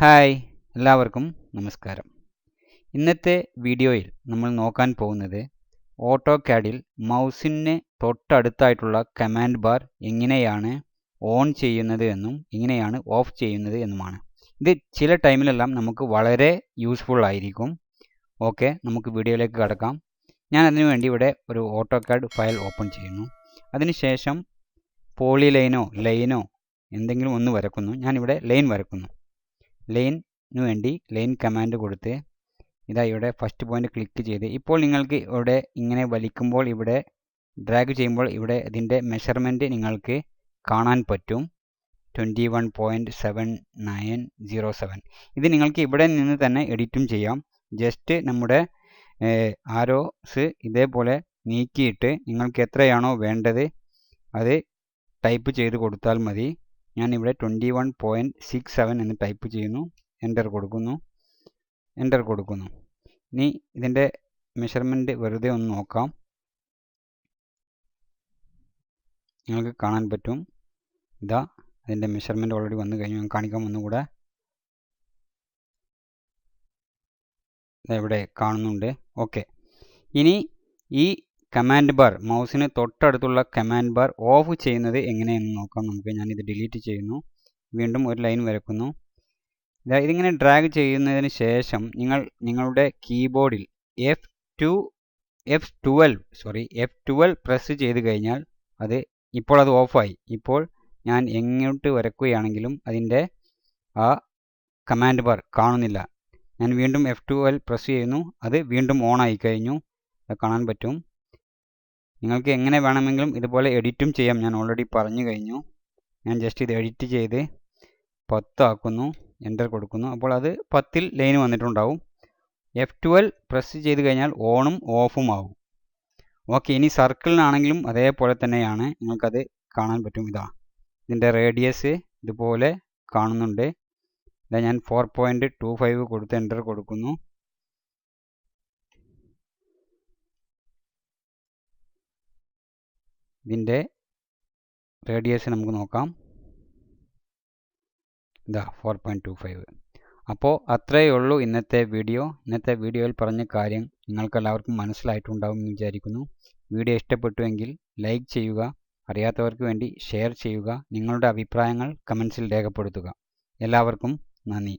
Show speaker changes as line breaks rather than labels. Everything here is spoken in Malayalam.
ഹായ്, എല്ലാവർക്കും നമസ്കാരം. ഇന്നത്തെ വീഡിയോയിൽ നമ്മൾ നോക്കാൻ പോകുന്നത് ഓട്ടോകാഡിൽ മൗസിന് തൊട്ടടുത്തായിട്ടുള്ള കമാൻഡ് ബാർ എങ്ങനെയാണ് ഓൺ ചെയ്യുന്നത് എന്നും എങ്ങനെയാണ് ഓഫ് ചെയ്യുന്നത് എന്നുമാണ്. ഇത് ചില ടൈമിലെല്ലാം നമുക്ക് വളരെ യൂസ്ഫുൾ ആയിരിക്കും. ഓക്കെ, നമുക്ക് വീഡിയോയിലേക്ക് കടക്കാം. ഞാൻ അതിനുവേണ്ടി ഇവിടെ ഒരു ഓട്ടോകാഡ് ഫയൽ ഓപ്പൺ ചെയ്യുന്നു. അതിനുശേഷം പോളിലൈനോ ലൈനോ എന്തെങ്കിലും ഒന്ന് വരക്കുന്നു. ഞാനിവിടെ ലൈൻ വരക്കുന്നു. ലൈനു വേണ്ടി ലൈൻ കമാൻഡ് കൊടുത്ത് ഇതാ ഇവിടെ ഫസ്റ്റ് പോയിന്റ് ക്ലിക്ക് ചെയ്ത് ഇപ്പോൾ നിങ്ങൾക്ക് ഇവിടെ ഇങ്ങനെ വലിക്കുമ്പോൾ ഇവിടെ ഡ്രാഗ് ചെയ്യുമ്പോൾ ഇവിടെ ഇതിൻ്റെ മെഷർമെൻറ്റ് നിങ്ങൾക്ക് കാണാൻ പറ്റും. 21.7907. ഇത് നിങ്ങൾക്ക് ഇവിടെ നിന്ന് തന്നെ എഡിറ്റും ചെയ്യാം. ജസ്റ്റ് നമ്മുടെ ആരോസ് ഇതേപോലെ നീക്കിയിട്ട് നിങ്ങൾക്ക് എത്രയാണോ വേണ്ടത് അത് ടൈപ്പ് ചെയ്ത് കൊടുത്താൽ മതി. ഞാനിവിടെ 21.67 എന്ന് ടൈപ്പ് ചെയ്യുന്നു. എൻ്റർ കൊടുക്കുന്നു. ഇനി ഇതിൻ്റെ മെഷർമെൻറ്റ് വെറുതെ ഒന്ന് നോക്കാം. നിങ്ങൾക്ക് കാണാൻ പറ്റും. ഇതാ അതിൻ്റെ മെഷർമെൻറ്റ് ഓൾറെഡി വന്നു കഴിഞ്ഞു. ഞാൻ കാണിക്കാം ഒന്നുകൂടെ. ഇവിടെ കാണുന്നുണ്ട്. ഓക്കെ, ഇനി ഈ കമാൻഡ് ബാർ മൗസിന് തൊട്ടടുത്തുള്ള കമാൻഡ് ബാർ ഓഫ് ചെയ്യുന്നത് എങ്ങനെയെന്ന് നോക്കാം നമുക്ക്. ഞാനിത് ഡിലീറ്റ് ചെയ്യുന്നു. വീണ്ടും ഒരു ലൈൻ വരക്കുന്നു. ഇതിങ്ങനെ ഡ്രാഗ് ചെയ്യുന്നതിന് ശേഷം നിങ്ങളുടെ കീബോർഡിൽ F12 പ്രസ് ചെയ്ത് കഴിഞ്ഞാൽ ഇപ്പോൾ അത് ഓഫായി. ഇപ്പോൾ ഞാൻ എങ്ങോട്ട് വരക്കുകയാണെങ്കിലും അതിൻ്റെ ആ കമാൻഡ് ബാർ കാണുന്നില്ല. ഞാൻ വീണ്ടും F12 പ്രസ് ചെയ്യുന്നു. അത് വീണ്ടും ഓൺ ആയി കഴിഞ്ഞു. അത് കാണാൻ പറ്റും. നിങ്ങൾക്ക് എങ്ങനെ വേണമെങ്കിലും ഇതുപോലെ എഡിറ്റും ചെയ്യാം. ഞാൻ ഓൾറെഡി പറഞ്ഞു കഴിഞ്ഞു. ഞാൻ ജസ്റ്റ് ഇത് എഡിറ്റ് ചെയ്ത് 10 ആക്കുന്നു. എൻ്റർ കൊടുക്കുന്നു. അപ്പോൾ അത് 10-ൽ ലൈൻ വന്നിട്ടുണ്ടാവും. F12 പ്രസ് ചെയ്ത് കഴിഞ്ഞാൽ ഓണും ഓഫും ആവും. ഓക്കെ, ഇനി സർക്കിളിനാണെങ്കിലും അതേപോലെ തന്നെയാണ്. നിങ്ങൾക്കത് കാണാൻ പറ്റും. ഇതിൻ്റെ റേഡിയസ് ഇതുപോലെ കാണുന്നുണ്ട്. ഞാൻ 4.25 കൊടുത്ത് എൻ്റർ കൊടുക്കുന്നു. ഇതിൻ്റെ റേഡിയസ് നമുക്ക് നോക്കാം. 4.25. അപ്പോൾ അത്രയേ ഉള്ളൂ ഇന്നത്തെ വീഡിയോ. ഇന്നത്തെ വീഡിയോയിൽ പറഞ്ഞ കാര്യം നിങ്ങൾക്കെല്ലാവർക്കും മനസ്സിലായിട്ടുണ്ടാവും എന്ന് വിചാരിക്കുന്നു. വീഡിയോ ഇഷ്ടപ്പെട്ടുവെങ്കിൽ ലൈക്ക് ചെയ്യുക, അറിയാത്തവർക്ക് വേണ്ടി ഷെയർ ചെയ്യുക, നിങ്ങളുടെ അഭിപ്രായങ്ങൾ കമൻസിൽ രേഖപ്പെടുത്തുക. എല്ലാവർക്കും നന്ദി.